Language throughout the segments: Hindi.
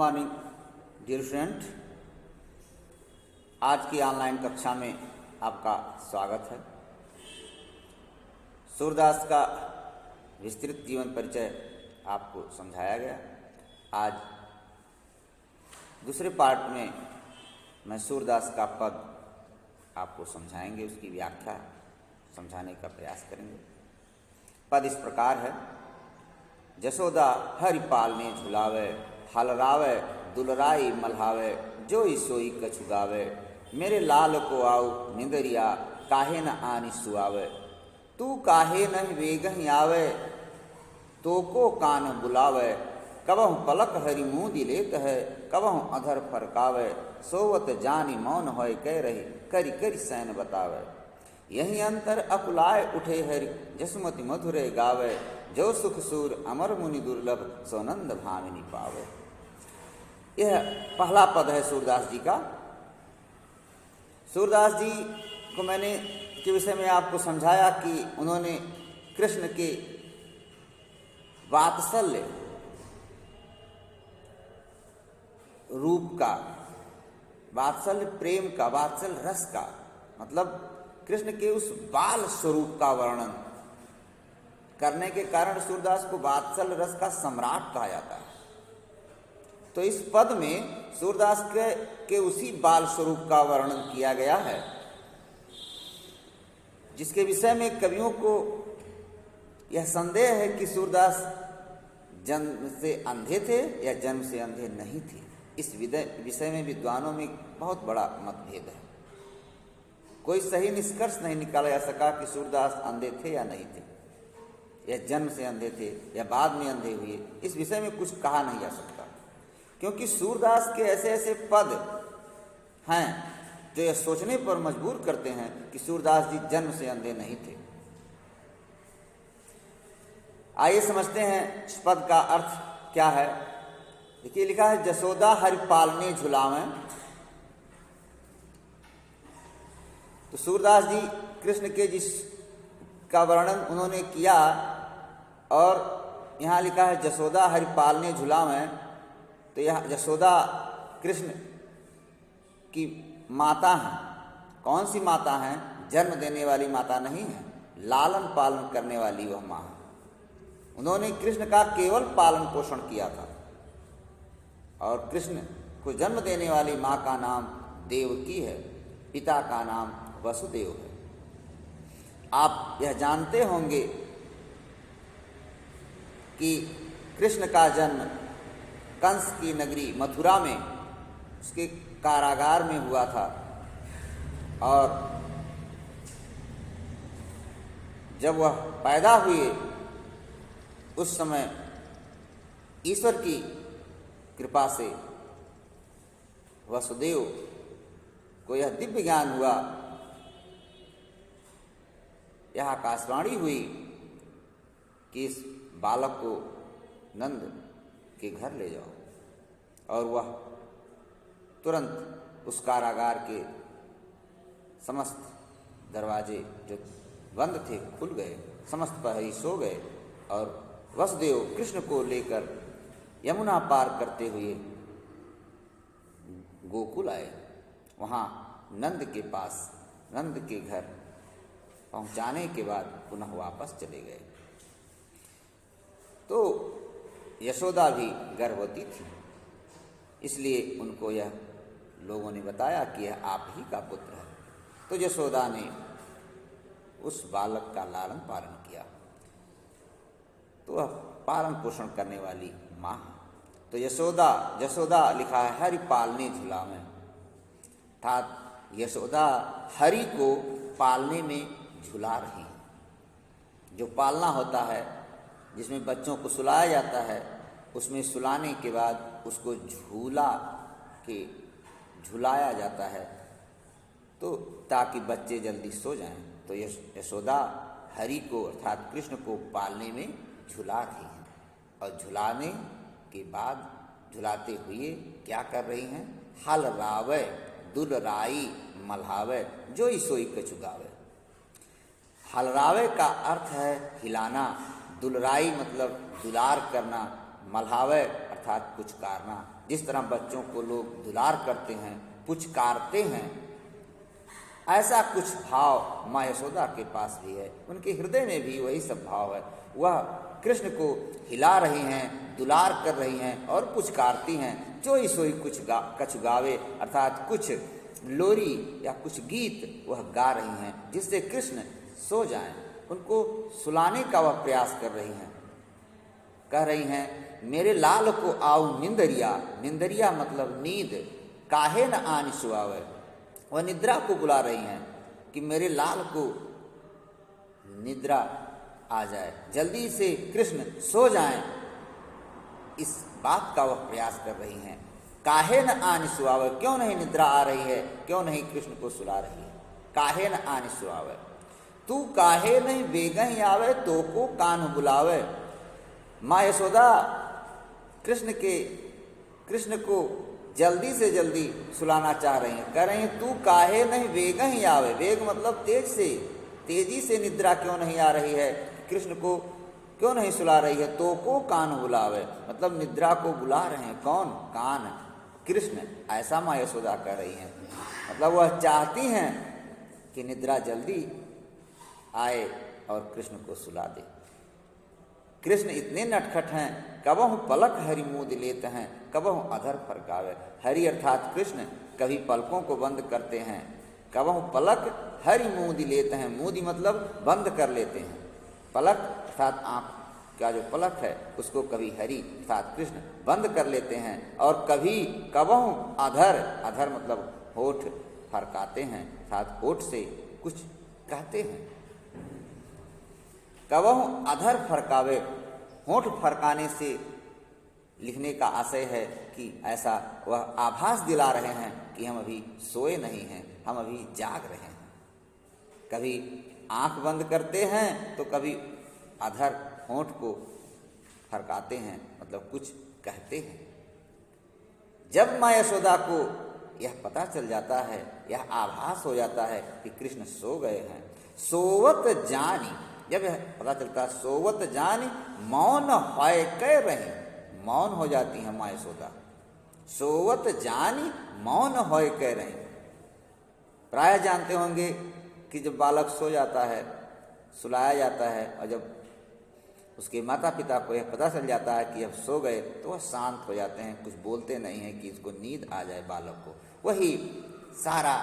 मॉर्निंग डियर स्टूडेंट, आज की ऑनलाइन कक्षा में आपका स्वागत है। सूरदास का विस्तृत जीवन परिचय आपको समझाया गया। आज दूसरे पार्ट में मैं सूरदास का पद आपको समझाएंगे, उसकी व्याख्या समझाने का प्रयास करेंगे। पद इस प्रकार है। जसोदा हरि पालने झुलावे, हलरावे दुलराई मल्हावे, जोई सोई कछु गावे। मेरे लाल को आऊ निंदरिया, काहे न आनी सुआवे। तू काहे न वेगहि आवे, तो को कान बुलावे। कबहु पलक हरि मुँह दिलेत है, कबहु अधर फरकावे। सोवत जानी मौन होय कह रही, करि करि सैन बतावे। यही अंतर अकुलाय उठे हरि, जसमति मधुरे गावे। जो सुख सूर अमर मुनि दुर्लभ, सोनंद भामिनी पावे। यह पहला पद है सूरदास जी का। सूरदास जी को मैंने के विषय में आपको समझाया कि उन्होंने कृष्ण के वात्सल्य रूप का, वात्सल्य प्रेम का, वात्सल्य रस का, मतलब कृष्ण के उस बाल स्वरूप का वर्णन करने के कारण सूरदास को वात्सल्य रस का सम्राट कहा जाता है। तो इस पद में सूरदास के उसी बाल स्वरूप का वर्णन किया गया है, जिसके विषय में कवियों को यह संदेह है कि सूरदास जन्म से अंधे थे या जन्म से अंधे नहीं थे। इस विषय में विद्वानों में बहुत बड़ा मतभेद है। कोई सही निष्कर्ष नहीं निकाला जा सका कि सूरदास अंधे थे या नहीं थे, या जन्म से अंधे थे या बाद में अंधे हुए। इस विषय में कुछ कहा नहीं जा सकता, क्योंकि सूरदास के ऐसे ऐसे पद हैं जो यह सोचने पर मजबूर करते हैं कि सूरदास जी जन्म से अंधे नहीं थे। आइए समझते हैं इस पद का अर्थ क्या है। देखिए, लिखा है जसोदा हरि पालने झुलावें। तो सूरदास जी कृष्ण के जिस का वर्णन उन्होंने किया, और यहाँ लिखा है जसोदा हरि पालने झुलावें, तो यह जसोदा कृष्ण की माता हैं। कौन सी माता हैं? जन्म देने वाली माता नहीं है, लालन पालन करने वाली वह माँ है। उन्होंने कृष्ण का केवल पालन पोषण किया था, और कृष्ण को जन्म देने वाली माँ का नाम देवकी है, पिता का नाम वसुदेव है। आप यह जानते होंगे कि कृष्ण का जन्म कंस की नगरी मथुरा में, उसके कारागार में हुआ था, और जब वह पैदा हुए उस समय ईश्वर की कृपा से वसुदेव को यह दिव्य ज्ञान हुआ, यह आकाशवाणी हुई कि इस बालक को नंद के घर ले जाओ, और वह तुरंत उस कारागार के समस्त दरवाजे जो बंद थे खुल गए, समस्त प्रहरी सो गए, और वसुदेव कृष्ण को लेकर यमुना पार करते हुए गोकुल आए। वहाँ नंद के पास, नंद के घर पहुँचाने के बाद पुनः वापस चले गए। तो यशोदा भी गर्भवती थी, इसलिए उनको यह लोगों ने बताया कि यह आप ही का पुत्र है। तो यशोदा ने उस बालक का लालन पालन किया। तो वह पालन पोषण करने वाली माँ। तो यशोदा लिखा है हरि पालने झुलावें, अर्थात यशोदा हरि को पालने में झुला रही है। जो पालना होता है, जिसमें बच्चों को सुलाया जाता है, उसमें सुलाने के बाद उसको झुलाया जाता है, तो ताकि बच्चे जल्दी सो जाएं। तो यशोदा हरि को अर्थात कृष्ण को पालने में झुला रही हैं, और झुलाने के बाद झुलाते हुए क्या कर रही हैं? हल रावे दुलराई मल्हावे, जोई सोई कछु गावे। हलरावे का अर्थ है हिलाना, दुलराई मतलब दुलार करना, मल्हावे अर्थात कुछ करना, जिस तरह बच्चों को लोग दुलार करते हैं, पुचकारते हैं, ऐसा कुछ भाव माँ यशोदा के पास भी है। उनके हृदय में भी वही सब भाव है। वह कृष्ण को हिला रही हैं, दुलार कर रही हैं और पुचकारती हैं। जो ही सोई कछु गावे, अर्थात कुछ लोरी या कुछ गीत वह गा रही हैं जिससे कृष्ण सो जाएं। उनको सुलाने का वह प्रयास कर रही हैं। कह रही हैं, मेरे लाल को आऊ निंदरिया, निंदरिया मतलब नींद, काहे न आन सुआवे। वह निद्रा को बुला रही हैं कि मेरे लाल को निद्रा आ जाए, जल्दी से कृष्ण सो जाएं। इस बात का वह प्रयास कर रही हैं। काहे न आन सुआवे, क्यों नहीं निद्रा आ रही है, क्यों नहीं कृष्ण को सुला रही है। काहे न आन सुआवे, तू काहे नहीं बेगहि आवे, तो को कान बुलावे। माँ यशोदा कृष्ण को जल्दी से जल्दी सुलाना चाह रही हैं। कह रही हैं, तू काहे नहीं बेगहि आवे, वेग मतलब तेजी से निद्रा क्यों नहीं आ रही है, कृष्ण को क्यों नहीं सुला रही है। तो को कान बुलावे मतलब निद्रा को बुला रहे हैं। कौन? कान, कृष्ण। ऐसा माँ यशोदा कह रही हैं। मतलब वह चाहती हैं कि निद्रा जल्दी आए और कृष्ण को सुला दे। कृष्ण इतने नटखट हैं, कबहु पलक हरि मूद लेते हैं, कबहु अधर फरकावे। हरि अर्थात कृष्ण कभी पलकों को बंद करते हैं, कबहु पलक हरि मूद लेते हैं। मूदी मतलब बंद कर लेते हैं। पलक अर्थात आँख का जो पलक है उसको कभी हरि अर्थात कृष्ण बंद कर लेते हैं, और कभी कबहु अधर, अधर मतलब होठ फरकाते हैं, अर्थात होठ से कुछ कहते हैं। कबहु अधर फरकावे, होठ फरकाने से लिखने का आशय है कि ऐसा वह आभास दिला रहे हैं कि हम अभी सोए नहीं हैं, हम अभी जाग रहे हैं। कभी आंख बंद करते हैं तो कभी अधर होठ को फरकाते हैं, मतलब कुछ कहते हैं। जब माँ यशोदा को यह पता चल जाता है, यह आभास हो जाता है कि कृष्ण सो गए हैं, सोवत जानी, जब यह पता चलता है सोवत जानी मौन होय कह रही, मौन हो जाती है माँ यशोदा। सोवत जानी मौन होय कह रही। प्राय जानते होंगे कि जब बालक सो जाता है, सुलाया जाता है, और जब उसके माता पिता को यह पता चल जाता है कि अब सो गए तो वह शांत हो जाते हैं, कुछ बोलते नहीं हैं कि इसको नींद आ जाए बालक को। वही सारा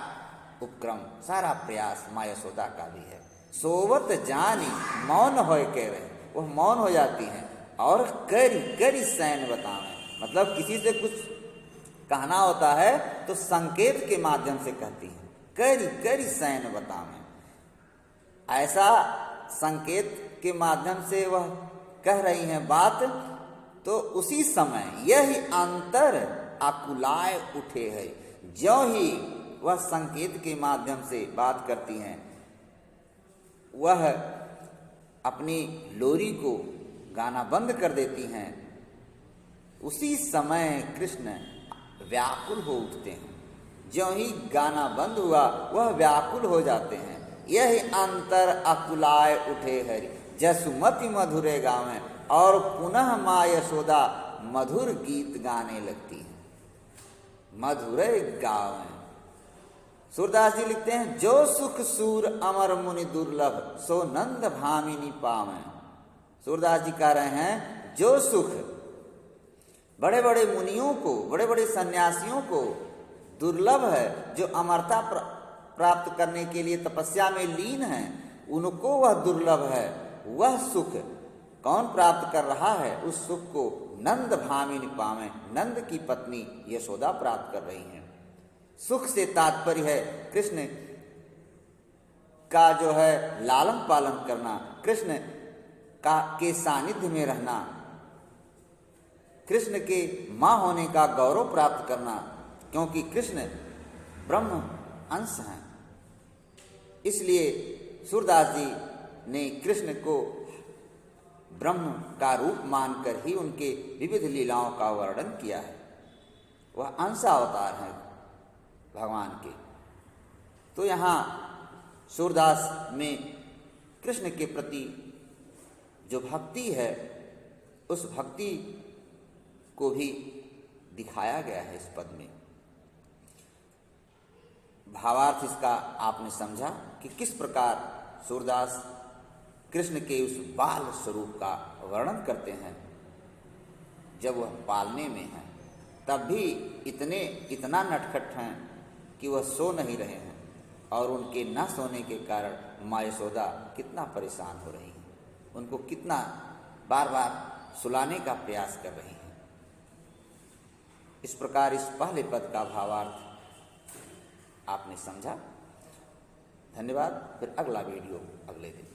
उपक्रम, सारा प्रयास माँ यशोदा का भी है। सोवत जानी मौन होय कह रहे, वह मौन हो जाती हैं और करी करी सैन बतावें, मतलब किसी से कुछ कहना होता है तो संकेत के माध्यम से कहती हैं, करी करी सैन बतावें। ऐसा संकेत के माध्यम से वह कह रही हैं बात, तो उसी समय यही अंतर आकुलाए उठे है। ज्यों ही वह संकेत के माध्यम से बात करती हैं, वह अपनी लोरी को गाना बंद कर देती हैं, उसी समय कृष्ण व्याकुल हो उठते हैं। ज्यों ही गाना बंद हुआ वह व्याकुल हो जाते हैं। यही अंतर अकुलाए उठे हरि, जसुमति मधुरे गावें, और पुनः माँ यशोदा मधुर गीत गाने लगती हैं। मधुरे गावें। सूरदास जी लिखते हैं, जो सुख सूर अमर मुनि दुर्लभ, सो नंद भामिनी पावें। सूरदास जी कह रहे हैं, जो सुख बड़े बड़े मुनियों को, बड़े बड़े सन्यासियों को दुर्लभ है, जो अमरता प्राप्त करने के लिए तपस्या में लीन हैं, उनको वह दुर्लभ है। वह सुख कौन प्राप्त कर रहा है? उस सुख को नंद भामिनी पावें, नंद की पत्नी यशोदा प्राप्त कर रही हैं। सुख से तात्पर्य है कृष्ण का जो है लालन पालन करना, कृष्ण का के सानिध्य में रहना, कृष्ण के माँ होने का गौरव प्राप्त करना, क्योंकि कृष्ण ब्रह्म अंश हैं। इसलिए सूरदास जी ने कृष्ण को ब्रह्म का रूप मानकर ही उनके विविध लीलाओं का वर्णन किया है। वह अंशावतार हैं भगवान के। तो यहाँ सूरदास में कृष्ण के प्रति जो भक्ति है, उस भक्ति को भी दिखाया गया है इस पद में। भावार्थ इसका आपने समझा कि किस प्रकार सूरदास कृष्ण के उस बाल स्वरूप का वर्णन करते हैं। जब वह पालने में हैं तब भी इतना नटखट हैं कि वह सो नहीं रहे हैं, और उनके न सोने के कारण माँ यशोदा कितना परेशान हो रही हैं, उनको कितना बार बार सुलाने का प्रयास कर रही हैं। इस प्रकार इस पहले पद का भावार्थ आपने समझा। धन्यवाद। फिर अगला वीडियो अगले दिन।